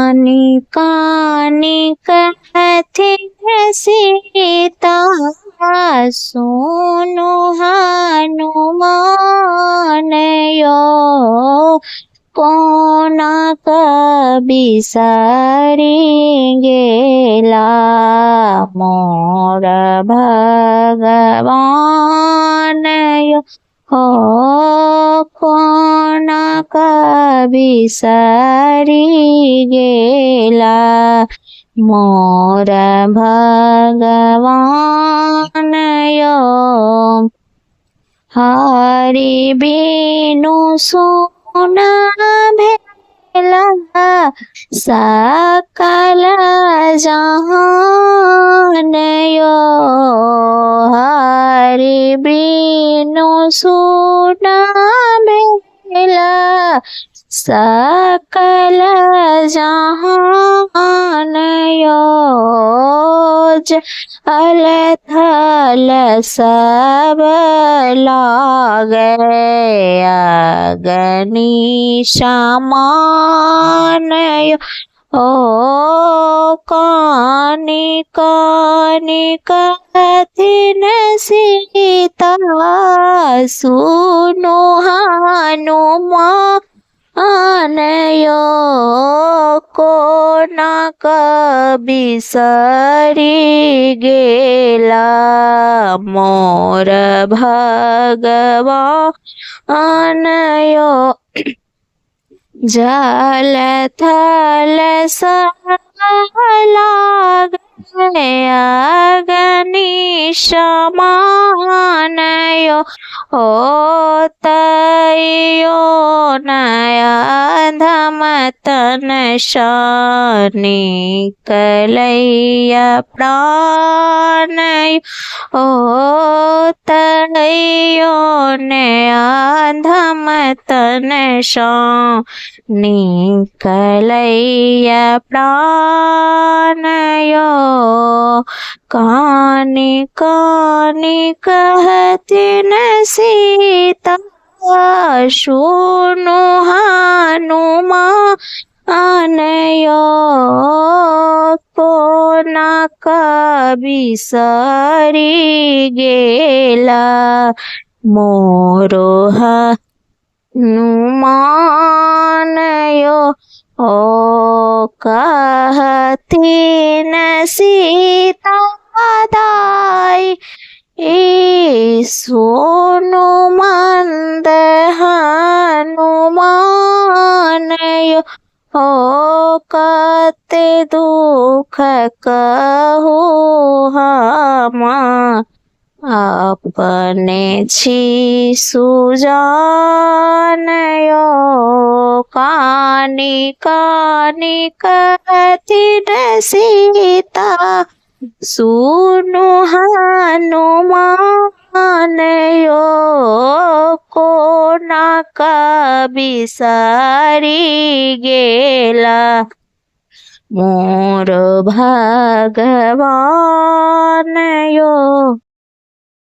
कानी कानी कहती है सीता सुनो हनुमान यो कोना बिसारी गेला मोर भगवान यो हो कोना बिसारी गेला मोर भगवान यो हरि बिनु सोना भेला सकल जहान यो हरि बिनु सोना भेला सकल जहान यो जल थल सब लागे अग्नि समान यो ओ कानी कानी कहथिन सीता सुनो हनुमान यो कोना बिसरी गेला मोर भगवान यो जल थल सब लागे अग्नि समान यो तयो नया धमतन शानी कलैया प्राण ओ तयो नया धमतन शानी कलैया प्राण यो कानी कानी कहथिन सीता सुनो हनुमान यो कोना बिसरी गेला मोरो हनुमान यो ओ कहथिन सीता दाई सोनो मंद हनुमान यो ओ कते दुख कहू हम अपने छी सुजान यो कानी कानी कहथिन सीता सुनो हनुमान यो कोना बिसरी गेला मोर भगवान यो।